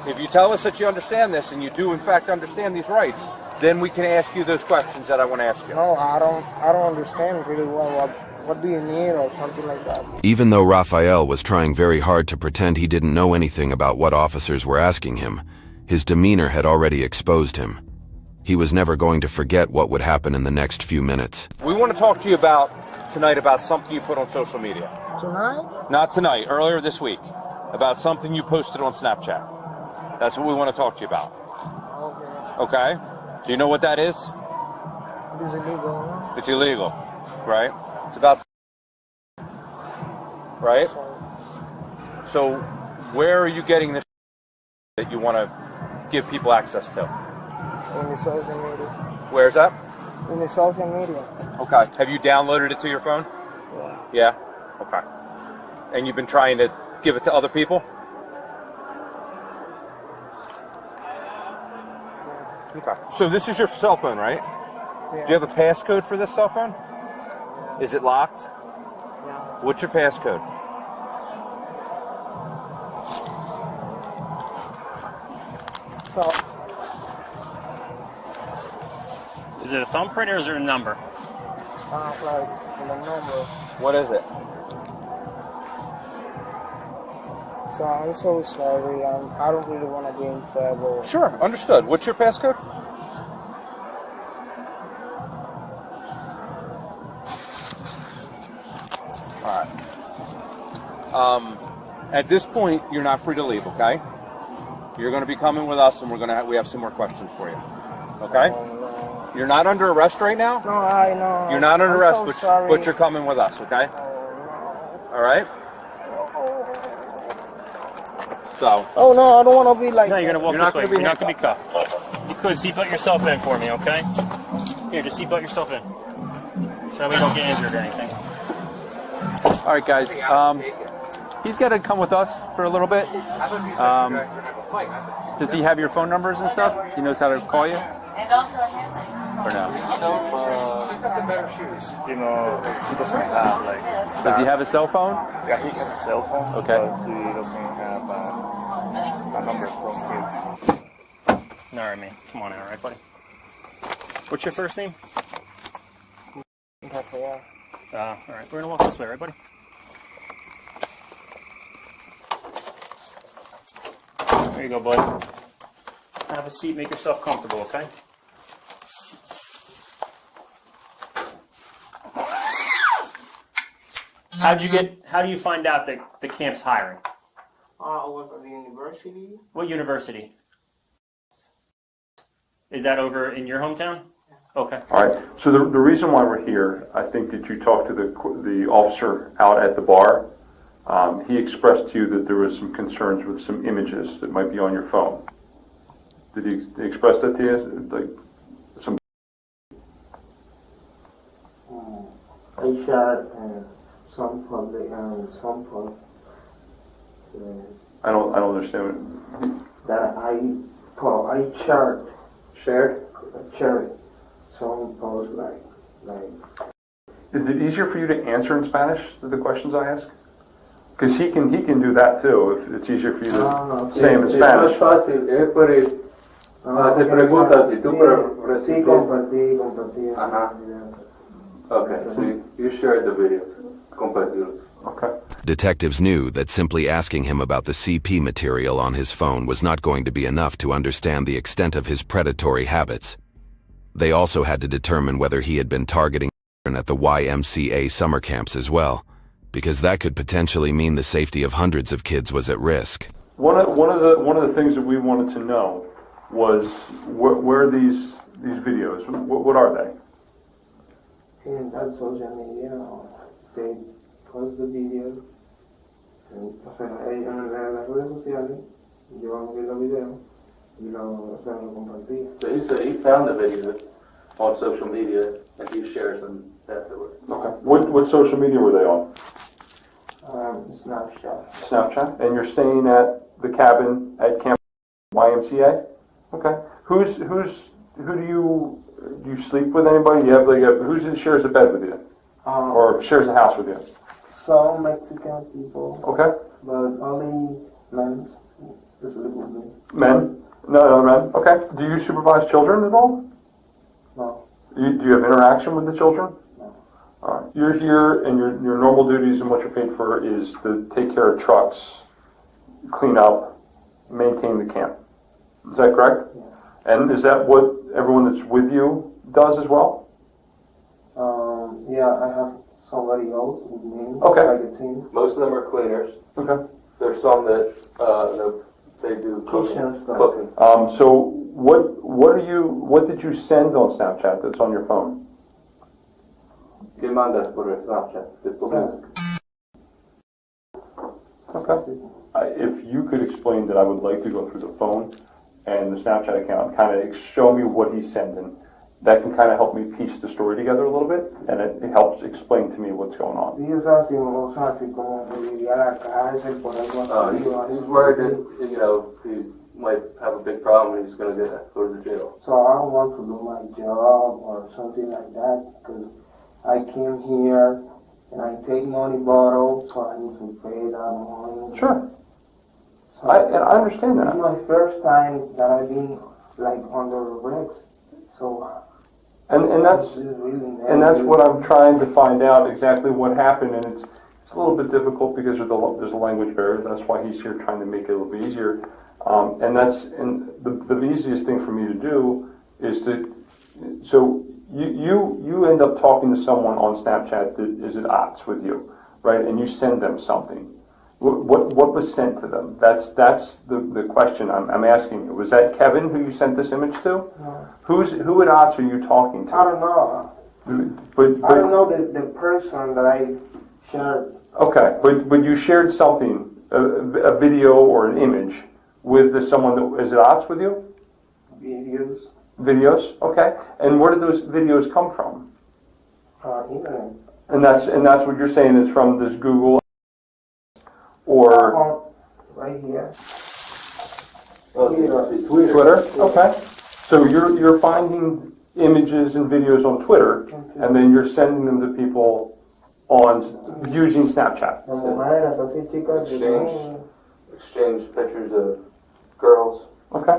If you tell us that you understand this, and you do in fact understand these rights, then we can ask you those questions that I want to ask you. No, I don't understand really well. What do you need or something like that? Even though Raphael was trying very hard to pretend he didn't know anything about what officers were asking him, his demeanor had already exposed him. He was never going to forget what would happen in the next few minutes. We want to talk to you tonight about something you put on social media. Tonight? Not tonight, earlier this week. About something you posted on Snapchat. That's what we want to talk to you about. Okay? Do you know what that is? It's illegal. It's illegal, right? It's about... Right? So, where are you getting this that you want to give people access to? In the social media. Where's that? In the social media. Okay. Have you downloaded it to your phone? Yeah. Yeah? Okay. And you've been trying to give it to other people? Okay. So this is your cell phone, right? Yeah. Do you have a passcode for this cell phone? Is it locked? Yeah. What's your passcode? So, Is it a thumbprint or is it a number? like the number. What is it? So I'm so sorry. I don't really want to be in trouble. Sure, understood. What's your passcode? All right. At this point, you're not free to leave, okay? You're going to be coming with us, and we have some more questions for you. Okay? No. You're not under arrest right now? No, I know. You're not under arrest, so sorry. but you're coming with us, okay? All right? So. Oh no, I don't want to be like. No, you're gonna walk You're this not way. gonna be You're not gonna be cuffed. You could seatbelt yourself in for me, okay? Here, just seatbelt yourself in, so we don't get injured or anything. All right, guys. He's got to come with us for a little bit. Does he have your phone numbers and stuff? He knows how to call you? And also a handset. Or no? She's got the better shoes. You know, he doesn't have like. Does he have a cell phone? Yeah, he has a cell phone. Okay. But he doesn't have a number from him. All right, man. Come on out, all right, buddy? What's your first name? Raphael. All right. We're gonna walk this way, right, buddy? There you go, bud. Have a seat. Make yourself comfortable, okay? How do you find out that the camp's hiring? I was at the university. What university? Is that over in your hometown? Okay. All right. So the reason why we're here, I think that you talked to the officer out at the bar. He expressed to you that there was some concerns with some images that might be on your phone. Did he express that to you? Like some. I shot some from some post. I don't understand That I shared some post like. Is it easier for you to answer in Spanish to the questions I ask? Because he can do that too. If it's easier for you to say them in Spanish. Es más fácil, Se pregunta si tú Sí, compartí. Ajá. Okay, so you shared the video. Compartidos. Okay. Detectives knew that simply asking him about the CP material on his phone was not going to be enough to understand the extent of his predatory habits. They also had to determine whether he had been targeting children at the YMCA summer camps as well, because that could potentially mean the safety of hundreds of kids was at risk. One of the things that we wanted to know was where are these videos? What are they? In that social media, they post the videos. En las redes sociales, yo vi los videos y lo compartía. So he said he found the video on social media and he shares them afterwards. Okay. What social media were they on? Snapchat. Snapchat. And you're staying at the cabin at Camp YMCA? Okay. Who do you sleep with anybody? You have who shares a bed with you? Or shares a house with you? Some Mexican people. Okay. But only men sleep with me. Men? No men. Okay. Do you supervise children at all? No. Do you have interaction with the children? No. All right. You're here, and your normal duties and what you're paid for is to take care of trucks, clean up, maintain the camp. Is that correct? Yeah. And is that what everyone that's with you does as well? Yeah, I have somebody else with me. Okay. Like a team. Most of them are cleaners. Okay. There's some that they do Kitchen stuff. cooking. So what did you send on Snapchat that's on your phone? ¿Qué mandas por Snapchat? Okay. If you could explain that, I would like to go through the phone and the Snapchat account, kind of show me what he's sending. That can kind of help me piece the story together a little bit, and it helps explain to me what's going on. He's worried that, he might have a big problem and he's going to go to the jail. So I don't want to do my job or something like that, because I came here and I take money borrowed, so I need to pay that money. Sure. So I understand that. It's my first time that I've been under arrest. So and that's what I'm trying to find out exactly what happened, and it's a little bit difficult because there's a language barrier. That's why he's here trying to make it a little bit easier. And the easiest thing for me to do is so you end up talking to someone on Snapchat that is at odds with you, right? And you send them something. What was sent to them? That's the question I'm asking you. Was that Kevin who you sent this image to? No. Who at odds are you talking to? I don't know. But I don't know the person that I shared. Okay, but you shared something, a video or an image, with someone that is at odds with you? Videos. Videos, okay. And where did those videos come from? Internet. And that's what you're saying is from this Google or right here. Twitter. Okay. So you're finding images and videos on Twitter, and then you're sending them to people using Snapchat. Exchange pictures of girls. Okay.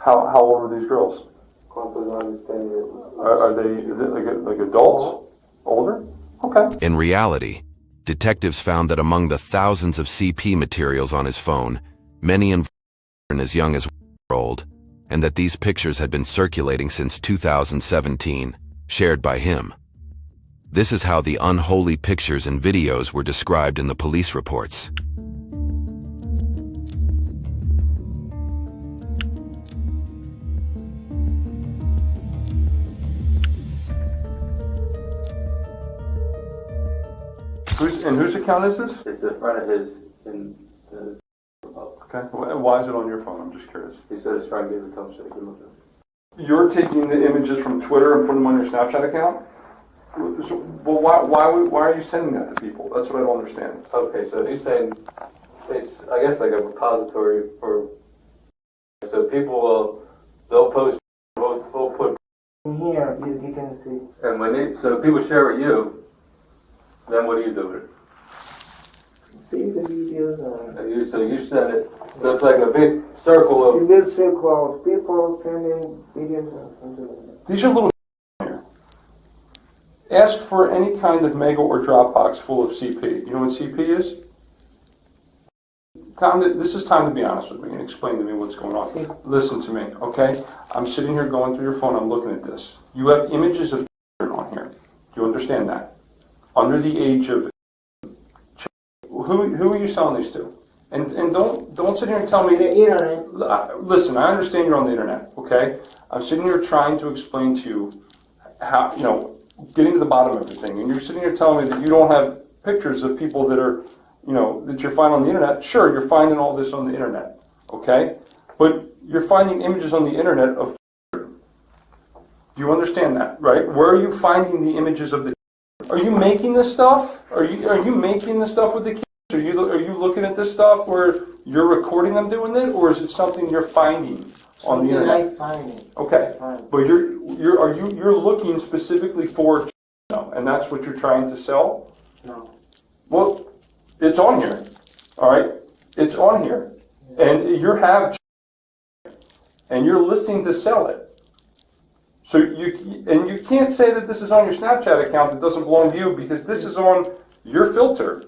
How old are these girls? Are they like adults? Older? Okay. In reality, detectives found that among the thousands of CP materials on his phone, many involved children as young as 1 year old, and that these pictures had been circulating since 2017, shared by him. This is how the unholy pictures and videos were described in the police reports. Whose account is this? It's a friend of his Okay. Why is it on your phone? I'm just curious. He said he's trying to give it to him so he can look at it. You're taking the images from Twitter and putting them on your Snapchat account? So, well, why are you sending that to people? That's what I don't understand. Okay, so he's saying it's, I guess, like a repository for. So people they'll post, we'll put. Here, you can see. And so people share with you, then what do you do with it? See the videos. So you send it That's like a big circle of. A big circle of people sending videos and something like that. These are little here. Ask for any kind of Mega or Dropbox full of CP. You know what CP is? This is time to be honest with me and explain to me what's going on. Listen to me, okay? I'm sitting here going through your phone, I'm looking at this. You have images of children on here. Do you understand that? Under the age of... Who are you selling these to? And don't sit here and tell me... The internet. Listen, I understand you're on the internet, okay? I'm sitting here trying to explain to you how, getting to the bottom of everything. And you're sitting here telling me that you don't have pictures of people that are... that you're finding on the internet. Sure, you're finding all this on the internet, okay? But you're finding images on the internet of children. Do you understand that, right? Where are you finding the images of the children? Are you making this stuff? Are you making this stuff with the kids? Are you looking at this stuff where you're recording them doing it, or is it something you're finding on the internet? Something I find it. Okay, but you're looking specifically for children, and that's what you're trying to sell? No. Well, it's on here, all right? It's on here, and and you're listing to sell it. So you can't say that this is on your Snapchat account that doesn't belong to you, because this is on your filter.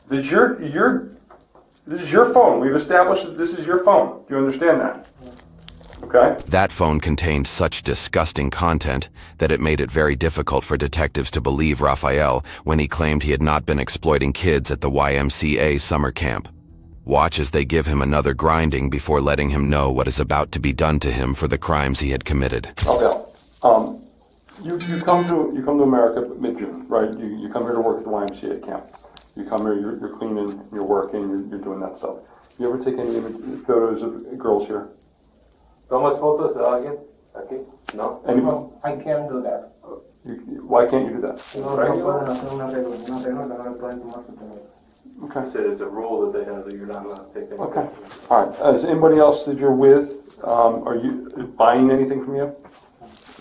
This is your phone. We've established that this is your phone. Do you understand that? Okay. That phone contained such disgusting content that it made it very difficult for detectives to believe Raphael when he claimed he had not been exploiting kids at the YMCA summer camp. Watch as they give him another grinding before letting him know what is about to be done to him for the crimes he had committed. Okay. You come to America mid-June, right? You come here to work at the YMCA camp. You come here, you're cleaning, you're working, you're doing that stuff. You ever take any photos of girls here? ¿Tomas fotos de alguien aquí? No. Anybody? I can't do that. Why can't you do that? Okay. You said it's a rule that they have that you're not allowed to take any Okay. pictures. All right. Is anybody else that you're with, are you buying anything from you?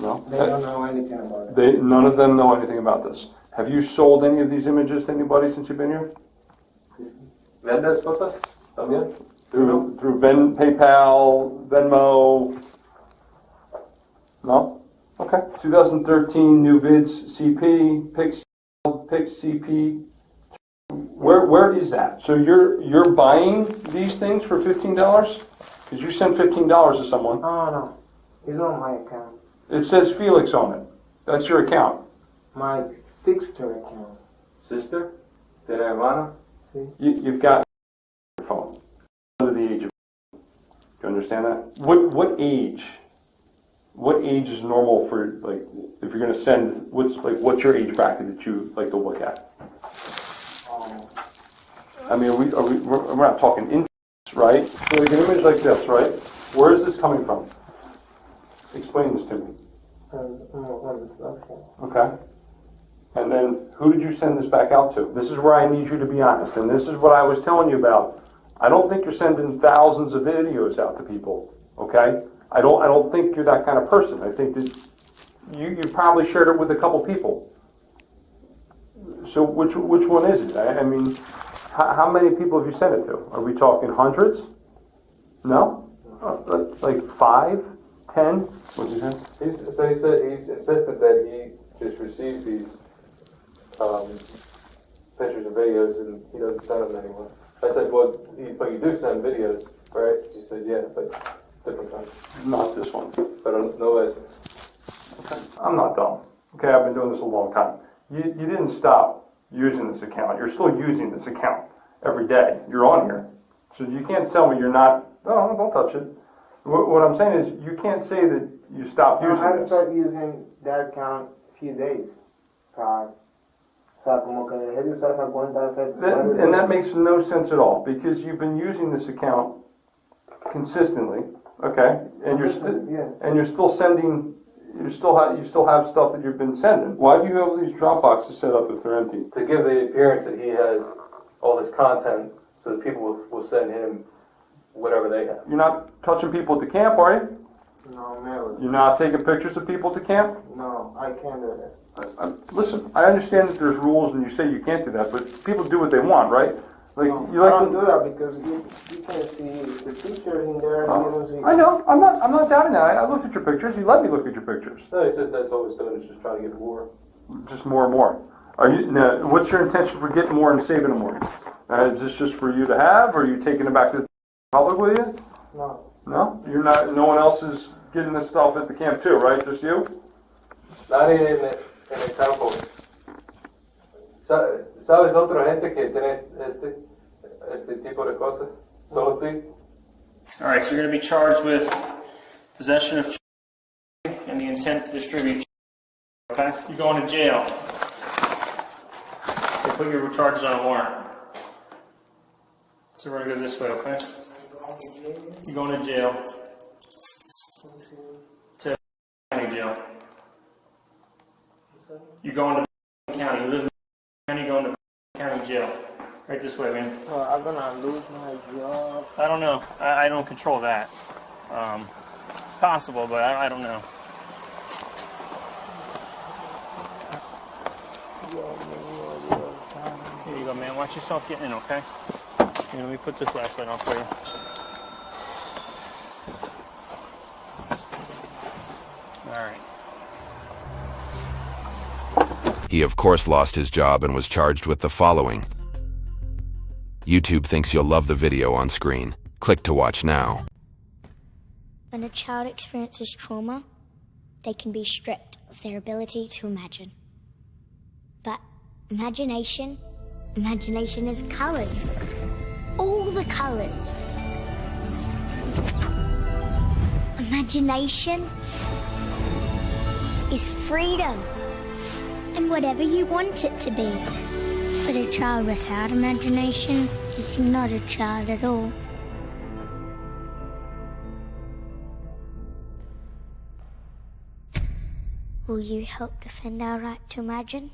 No? They don't know anything about it. None of them know anything about this. Have you sold any of these images to anybody since you've been here? ¿Vendes fotos también? Through PayPal, Venmo? No? Okay. 2013 new vids, CP, Pix CP. Where is that? So you're buying these things for $15? Because you sent $15 to someone. No. It's on my account. It says Felix on it. That's your account. My sister account. Sister? ¿Tiene hermana? Sí. You've got your phone. Under the age of... Do you understand that? What age? What age is normal for, like, if you're going to send, what's your age bracket that you like to look at? I mean, we're not talking infants, right? So like an image like this, right? Where is this coming from? Explain this to me. Okay. And then, who did you send this back out to? This is where I need you to be honest, and this is what I was telling you about. I don't think you're sending thousands of videos out to people, okay? I don't think you're that kind of person. I think that you probably shared it with a couple people. So which one is it? I mean, how many people have you sent it to? Are we talking hundreds? No? Like 5, 10? What did you say? He insisted that he just receives these pictures and videos and he doesn't send them anymore. I said, well, but you do send videos, right? He said, yeah, but different times. Not this one. But no way. Okay. I'm not dumb. Okay, I've been doing this a long time. You didn't stop using this account. You're still using this account every day. You're on here. So you can't tell me you're not, no, don't touch it. What I'm saying is you can't say that you stopped using it. I started using that account a few days. And that makes no sense at all because you've been using this account consistently, okay? And you're still sending. You still have stuff that you've been sending. Why do you have these Dropboxes set up if they're empty? To give the appearance that he has all this content, so that people will send him whatever they have. You're not touching people at the camp, are you? No, never. You're not taking pictures of people at the camp? No, I can't do that. Listen, I understand that there's rules and you say you can't do that, but people do what they want, right? Like No, you like I don't to do that because you can't see the pictures in there. You don't see. I know. I'm not doubting that. I looked at your pictures. You let me look at your pictures. No, he said that's all he's doing is just trying to get more. Just more and more. Are you? Now, what's your intention for getting more and saving them more? Is this just for you to have, or are you taking it back to the public with you? No. No, you're not. No one else is getting this stuff at the camp too, right? Just you? Nadie en el campo. ¿Sabes otra gente que tiene este tipo de cosas? Solo tú. All right, so you're going to be charged with possession of and the intent to distribute. Okay, you're going to jail. They put your charges on a warrant. So we're going to go this way, okay? You're going to jail. To county jail. You're going to county. You live in county, going to county jail. Right this way, man. I'm gonna lose my job. I don't know. I don't control that. It's possible, but I don't know. Here you go, man. Watch yourself getting in, okay? Here, let me put this flashlight on for you. All right. He of course lost his job and was charged with the following. YouTube thinks you'll love the video on screen. Click to watch now. When a child experiences trauma, they can be stripped of their ability to imagine. But imagination is colors. All the colors. Imagination is freedom. And whatever you want it to be. But a child without imagination is not a child at all. Will you help defend our right to imagine?